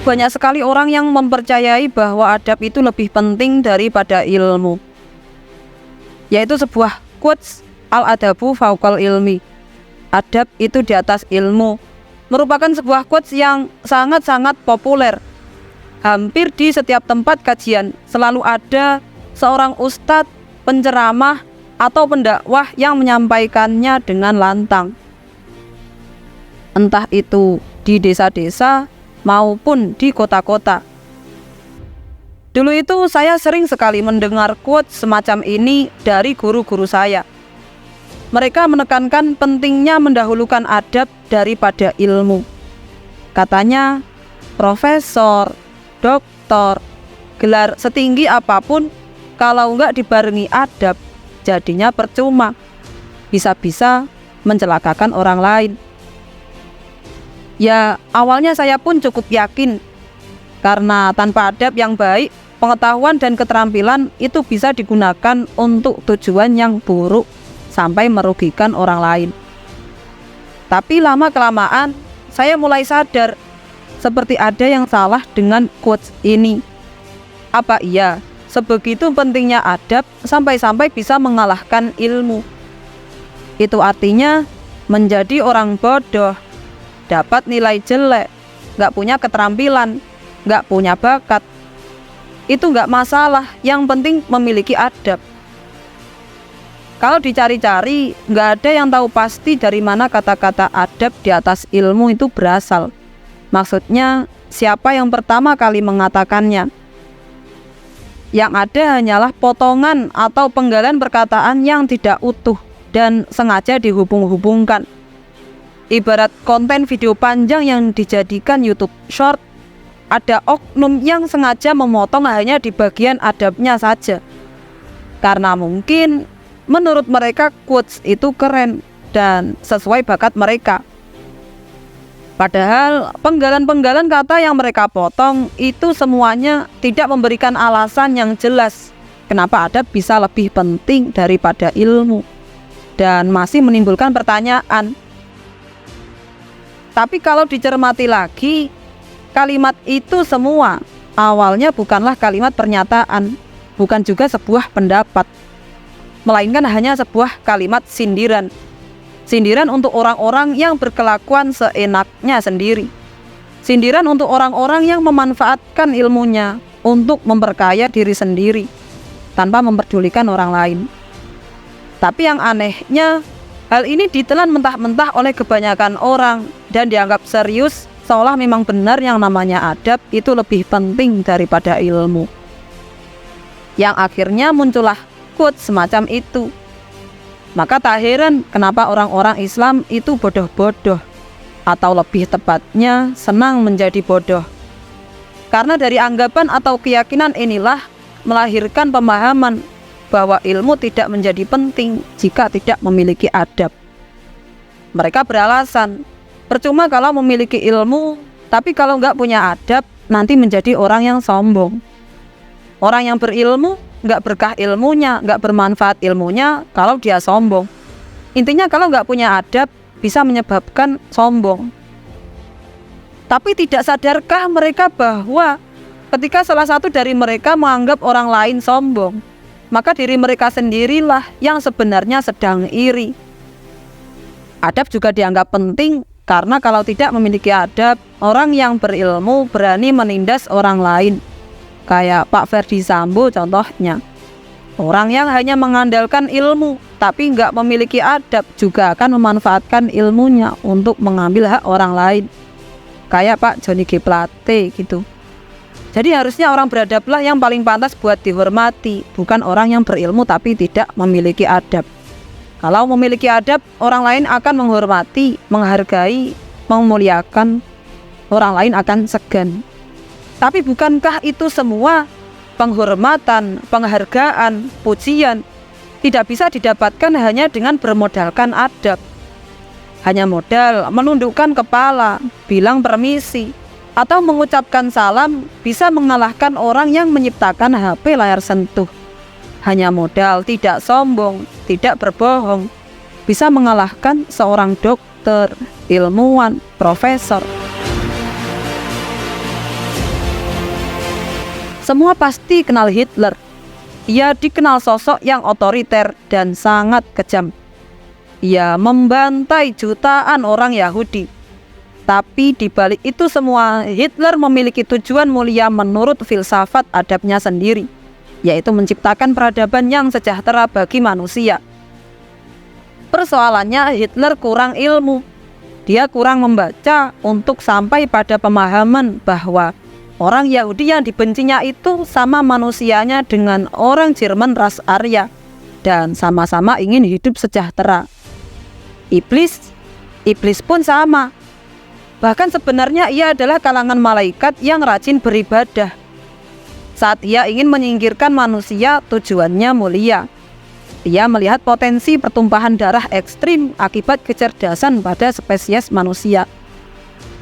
banyak sekali orang yang mempercayai bahwa adab itu lebih penting daripada ilmu, yaitu sebuah quotes, al-adabu fauqal ilmi, adab itu di atas ilmu, merupakan sebuah quotes yang sangat-sangat populer. Hampir di setiap tempat kajian selalu ada seorang ustadz, penceramah, atau pendakwah yang menyampaikannya dengan lantang. Entah itu di desa-desa maupun di kota-kota. Dulu itu saya sering sekali mendengar quote semacam ini dari guru-guru saya. Mereka menekankan pentingnya mendahulukan adab daripada ilmu. Katanya, profesor, doktor, gelar setinggi apapun, kalau enggak dibarengi adab, jadinya percuma. Bisa-bisa mencelakakan orang lain. Ya, awalnya saya pun cukup yakin, karena tanpa adab yang baik, pengetahuan dan keterampilan itu bisa digunakan untuk tujuan yang buruk sampai merugikan orang lain. Tapi lama-kelamaan saya mulai sadar seperti ada yang salah dengan quotes ini. Apa iya sebegitu pentingnya adab sampai-sampai bisa mengalahkan ilmu? Itu artinya menjadi orang bodoh, dapat nilai jelek, gak punya keterampilan, gak punya bakat, itu gak masalah, yang penting memiliki adab. Kalau dicari-cari, gak ada yang tahu pasti dari mana kata-kata adab di atas ilmu itu berasal. Maksudnya, siapa yang pertama kali mengatakannya? Yang ada hanyalah potongan atau penggalan perkataan yang tidak utuh dan sengaja dihubung-hubungkan. Ibarat konten video panjang yang dijadikan YouTube Short, ada oknum yang sengaja memotong hanya di bagian adabnya saja. Karena mungkin menurut mereka quotes itu keren dan sesuai bakat mereka. Padahal penggalan-penggalan kata yang mereka potong itu semuanya tidak memberikan alasan yang jelas kenapa adab bisa lebih penting daripada ilmu, dan masih menimbulkan pertanyaan. Tapi kalau dicermati lagi, kalimat itu semua awalnya bukanlah kalimat pernyataan, bukan juga sebuah pendapat, melainkan hanya sebuah kalimat sindiran. Sindiran untuk orang-orang yang berkelakuan seenaknya sendiri. Sindiran untuk orang-orang yang memanfaatkan ilmunya untuk memperkaya diri sendiri tanpa memperdulikan orang lain. Tapi yang anehnya, hal ini ditelan mentah-mentah oleh kebanyakan orang dan dianggap serius, seolah memang benar yang namanya adab itu lebih penting daripada ilmu. Yang akhirnya muncullah quote semacam itu. Maka tak heran kenapa orang-orang Islam itu bodoh-bodoh, atau lebih tepatnya senang menjadi bodoh. Karena dari anggapan atau keyakinan inilah melahirkan pemahaman bahwa ilmu tidak menjadi penting jika tidak memiliki adab. Mereka beralasan, percuma kalau memiliki ilmu, tapi kalau nggak punya adab, nanti menjadi orang yang sombong. Orang yang berilmu nggak berkah ilmunya, nggak bermanfaat ilmunya kalau dia sombong. Intinya kalau nggak punya adab bisa menyebabkan sombong. Tapi tidak sadarkah mereka bahwa ketika salah satu dari mereka menganggap orang lain sombong, maka diri mereka sendirilah yang sebenarnya sedang iri. Adab juga dianggap penting karena kalau tidak memiliki adab, orang yang berilmu berani menindas orang lain. Kayak Pak Ferdi Sambo contohnya. Orang yang hanya mengandalkan ilmu tapi nggak memiliki adab juga akan memanfaatkan ilmunya untuk mengambil hak orang lain. Kayak Pak Johnny G. Plate gitu. Jadi harusnya orang beradablah yang paling pantas buat dihormati, bukan orang yang berilmu tapi tidak memiliki adab. Kalau memiliki adab, orang lain akan menghormati, menghargai, memuliakan, orang lain akan segan. Tapi bukankah itu semua penghormatan, penghargaan, pujian tidak bisa didapatkan hanya dengan bermodalkan adab? Hanya modal menundukkan kepala, bilang permisi, atau mengucapkan salam bisa mengalahkan orang yang menciptakan HP layar sentuh. Hanya modal tidak sombong, tidak berbohong, bisa mengalahkan seorang dokter, ilmuwan, profesor. Semua pasti kenal Hitler. Ia dikenal sosok yang otoriter dan sangat kejam. Ia membantai jutaan orang Yahudi. Tapi di balik itu semua, Hitler memiliki tujuan mulia menurut filsafat adabnya sendiri, yaitu menciptakan peradaban yang sejahtera bagi manusia. Persoalannya, Hitler kurang ilmu. Dia kurang membaca untuk sampai pada pemahaman bahwa orang Yahudi yang dibencinya itu sama manusianya dengan orang Jerman ras Arya dan sama-sama ingin hidup sejahtera. Iblis pun sama. Bahkan sebenarnya ia adalah kalangan malaikat yang rajin beribadah. Saat ia ingin menyingkirkan manusia, tujuannya mulia. Ia melihat potensi pertumpahan darah ekstrim akibat kecerdasan pada spesies manusia.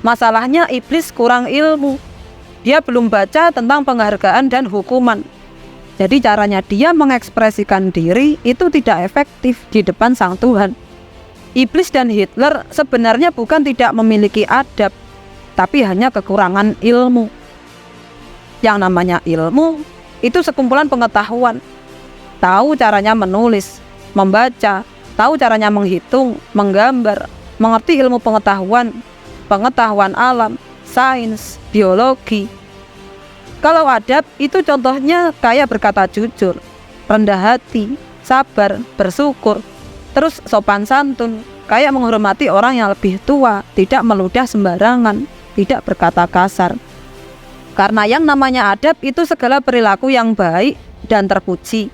Masalahnya iblis kurang ilmu. Dia belum baca tentang penghargaan dan hukuman. Jadi caranya dia mengekspresikan diri itu tidak efektif di depan Sang Tuhan. Iblis dan Hitler sebenarnya bukan tidak memiliki adab, tapi hanya kekurangan ilmu. Yang namanya ilmu itu sekumpulan pengetahuan. Tahu caranya menulis, membaca, tahu caranya menghitung, menggambar, mengerti ilmu pengetahuan alam, sains, biologi. Kalau adab itu contohnya kayak berkata jujur, rendah hati, sabar, bersyukur, terus sopan santun, kayak menghormati orang yang lebih tua, tidak meludah sembarangan, tidak berkata kasar. Karena yang namanya adab itu segala perilaku yang baik dan terpuji,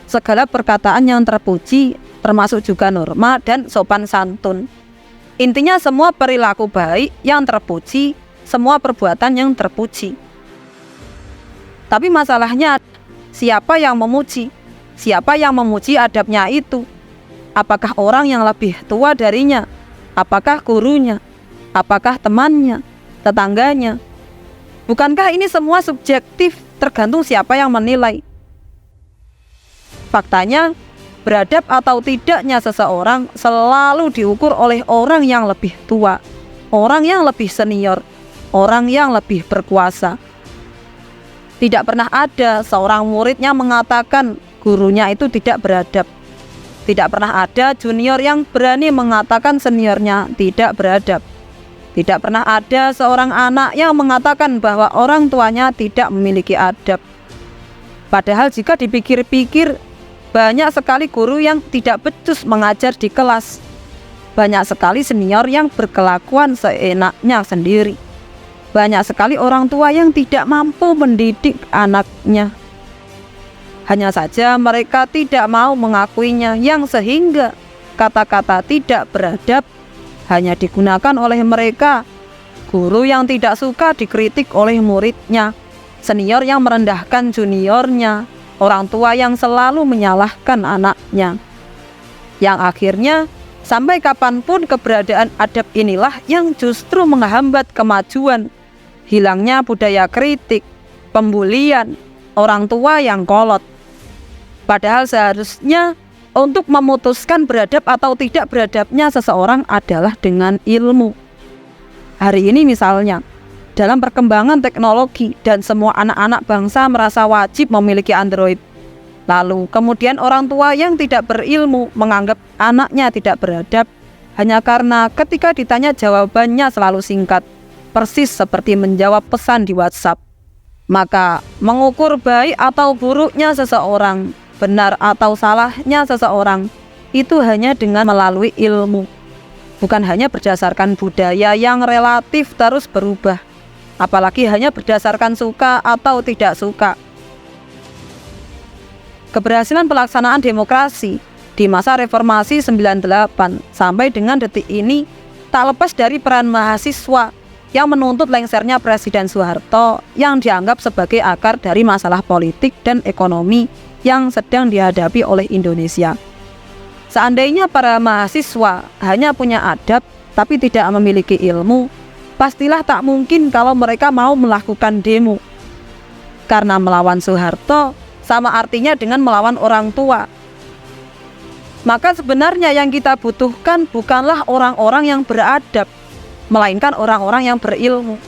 segala perkataan yang terpuji, termasuk juga norma dan sopan santun. Intinya semua perilaku baik yang terpuji, semua perbuatan yang terpuji. Tapi masalahnya, siapa yang memuji? Siapa yang memuji adabnya itu? Apakah orang yang lebih tua darinya? Apakah gurunya? Apakah temannya? Tetangganya? Bukankah ini semua subjektif, tergantung siapa yang menilai? Faktanya, beradab atau tidaknya seseorang selalu diukur oleh orang yang lebih tua, orang yang lebih senior, orang yang lebih berkuasa. Tidak pernah ada seorang muridnya mengatakan gurunya itu tidak beradab. Tidak pernah ada junior yang berani mengatakan seniornya tidak beradab. Tidak pernah ada seorang anak yang mengatakan bahwa orang tuanya tidak memiliki adab. Padahal jika dipikir-pikir, banyak sekali guru yang tidak becus mengajar di kelas. Banyak sekali senior yang berkelakuan seenaknya sendiri. Banyak sekali orang tua yang tidak mampu mendidik anaknya. Hanya saja mereka tidak mau mengakuinya, yang sehingga kata-kata tidak beradab hanya digunakan oleh mereka. Guru yang tidak suka dikritik oleh muridnya, senior yang merendahkan juniornya, orang tua yang selalu menyalahkan anaknya. Yang akhirnya, sampai kapanpun keberadaan adab inilah yang justru menghambat kemajuan. Hilangnya budaya kritik, pembulian, orang tua yang kolot. Padahal seharusnya untuk memutuskan beradab atau tidak beradabnya seseorang adalah dengan ilmu. Hari ini misalnya, dalam perkembangan teknologi dan semua anak-anak bangsa merasa wajib memiliki Android. Lalu kemudian orang tua yang tidak berilmu menganggap anaknya tidak beradab hanya karena ketika ditanya jawabannya selalu singkat, persis seperti menjawab pesan di WhatsApp. Maka mengukur baik atau buruknya seseorang, benar atau salahnya seseorang, itu hanya dengan melalui ilmu. Bukan hanya berdasarkan budaya yang relatif terus berubah, apalagi hanya berdasarkan suka atau tidak suka. Keberhasilan pelaksanaan demokrasi di masa reformasi 98 sampai dengan detik ini tak lepas dari peran mahasiswa yang menuntut lengsernya Presiden Soeharto yang dianggap sebagai akar dari masalah politik dan ekonomi yang sedang dihadapi oleh Indonesia. Seandainya para mahasiswa hanya punya adab tapi tidak memiliki ilmu, pastilah tak mungkin kalau mereka mau melakukan demo. Karena melawan Soeharto sama artinya dengan melawan orang tua. Maka sebenarnya yang kita butuhkan bukanlah orang-orang yang beradab, melainkan orang-orang yang berilmu.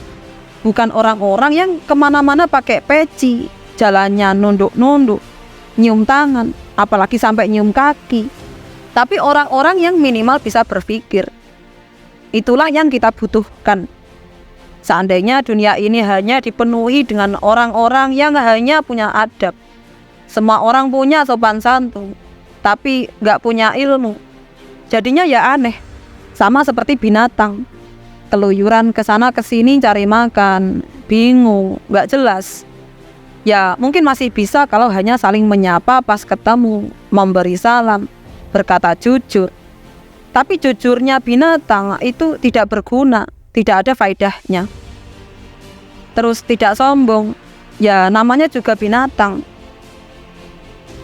Bukan orang-orang yang kemana-mana pakai peci, jalannya nunduk-nunduk, nyium tangan, apalagi sampai nyium kaki. Tapi orang-orang yang minimal bisa berpikir. Itulah yang kita butuhkan. Seandainya dunia ini hanya dipenuhi dengan orang-orang yang hanya punya adab. Semua orang punya sopan santun, tapi nggak punya ilmu. Jadinya ya aneh, sama seperti binatang. Keluyuran kesana kesini cari makan, bingung, nggak jelas. Ya mungkin masih bisa kalau hanya saling menyapa pas ketemu, memberi salam, berkata jujur. Tapi jujurnya binatang itu tidak berguna, tidak ada faedahnya. Terus tidak sombong, ya namanya juga binatang.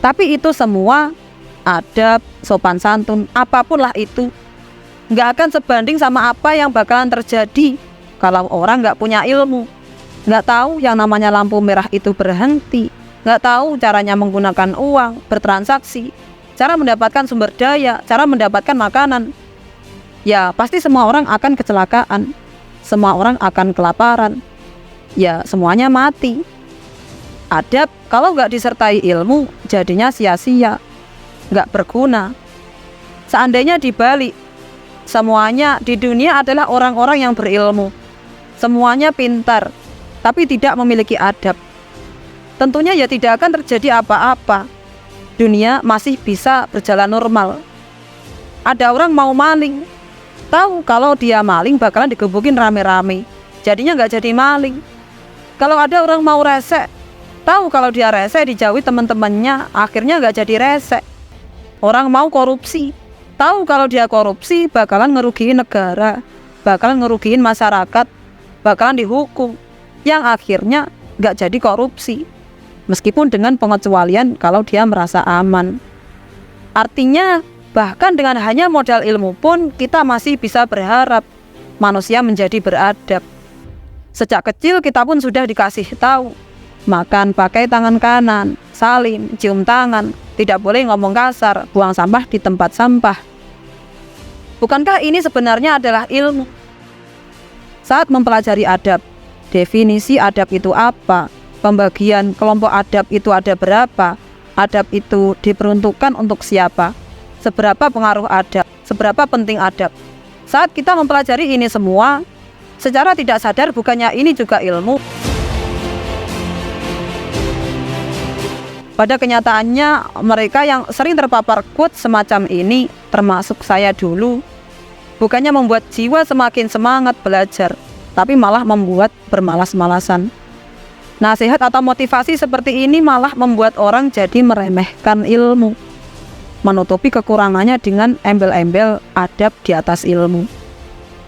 Tapi itu semua adab, sopan santun, apapun lah itu, nggak akan sebanding sama apa yang bakalan terjadi kalau orang nggak punya ilmu, nggak tahu yang namanya lampu merah itu berhenti, nggak tahu caranya menggunakan uang, bertransaksi, cara mendapatkan sumber daya, cara mendapatkan makanan. Ya pasti semua orang akan kecelakaan, semua orang akan kelaparan, ya semuanya mati. Adab kalau nggak disertai ilmu jadinya sia-sia, nggak berguna. Seandainya dibalik, semuanya di dunia adalah orang-orang yang berilmu, semuanya pintar, tapi tidak memiliki adab, tentunya ya tidak akan terjadi apa-apa. Dunia masih bisa berjalan normal. Ada orang mau maling, tahu kalau dia maling bakalan digebukin rame-rame, jadinya nggak jadi maling. Kalau ada orang mau resek, tahu kalau dia resek dijauhi teman-temannya, akhirnya nggak jadi resek. Orang mau korupsi, tahu kalau dia korupsi bakalan ngerugiin negara, bakalan ngerugiin masyarakat, bakalan dihukum, yang akhirnya nggak jadi korupsi. Meskipun dengan pengecualian kalau dia merasa aman. Artinya bahkan dengan hanya modal ilmu pun kita masih bisa berharap manusia menjadi beradab. Sejak kecil kita pun sudah dikasih tahu, makan pakai tangan kanan, salim, cium tangan, tidak boleh ngomong kasar, buang sampah di tempat sampah. Bukankah ini sebenarnya adalah ilmu? Saat mempelajari adab, definisi adab itu apa? Pembagian kelompok adab itu ada berapa? Adab itu diperuntukkan untuk siapa? Seberapa pengaruh adab? Seberapa penting adab? Saat kita mempelajari ini semua, secara tidak sadar bukannya ini juga ilmu? Pada kenyataannya, mereka yang sering terpapar quote semacam ini, termasuk saya dulu, bukannya membuat jiwa semakin semangat belajar, tapi malah membuat bermalas-malasan. Nasihat atau motivasi seperti ini malah membuat orang jadi meremehkan ilmu, menutupi kekurangannya dengan embel-embel adab di atas ilmu.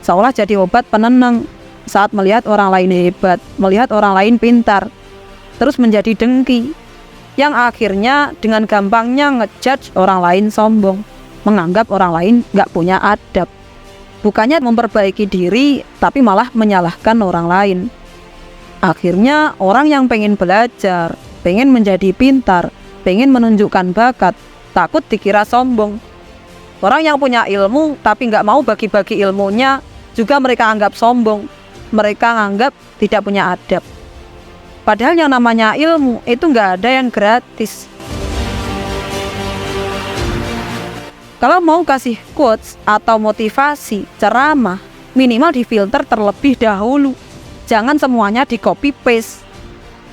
Seolah jadi obat penenang saat melihat orang lain hebat, melihat orang lain pintar, terus menjadi dengki, yang akhirnya dengan gampangnya ngejudge orang lain sombong, menganggap orang lain gak punya adab. Bukannya memperbaiki diri, tapi malah menyalahkan orang lain. Akhirnya orang yang pengen belajar, pengen menjadi pintar, pengen menunjukkan bakat, takut dikira sombong. Orang yang punya ilmu tapi gak mau bagi-bagi ilmunya, juga mereka anggap sombong. Mereka anggap tidak punya adab. Padahal yang namanya ilmu itu nggak ada yang gratis. Kalau mau kasih quotes atau motivasi, ceramah, minimal difilter terlebih dahulu. Jangan semuanya di copy paste.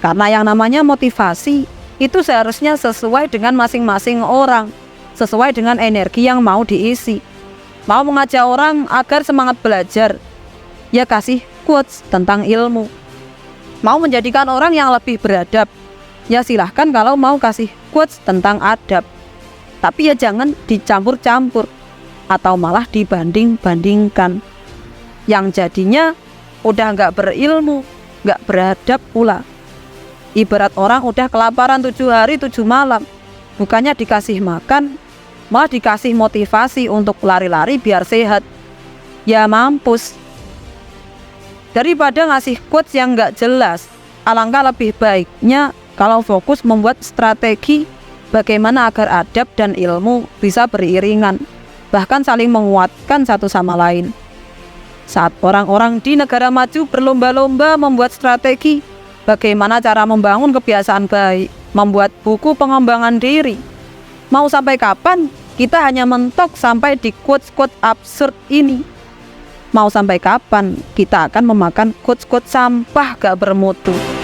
Karena yang namanya motivasi itu seharusnya sesuai dengan masing-masing orang, sesuai dengan energi yang mau diisi. Mau mengajak orang agar semangat belajar, ya kasih quotes tentang ilmu. Mau menjadikan orang yang lebih beradab, ya silahkan kalau mau kasih quotes tentang adab. Tapi ya jangan dicampur-campur atau malah dibanding-bandingkan, yang jadinya udah nggak berilmu, nggak beradab pula. Ibarat orang udah kelaparan 7 hari 7 malam, bukannya dikasih makan, malah dikasih motivasi untuk lari-lari biar sehat. Ya mampus. Daripada ngasih quotes yang nggak jelas, alangkah lebih baiknya kalau fokus membuat strategi bagaimana agar adab dan ilmu bisa beriringan, bahkan saling menguatkan satu sama lain. Saat orang-orang di negara maju berlomba-lomba membuat strategi bagaimana cara membangun kebiasaan baik, membuat buku pengembangan diri. Mau sampai kapan kita hanya mentok sampai di quotes-quotes absurd ini? Mau sampai kapan kita akan memakan quotes-quotes sampah gak bermutu?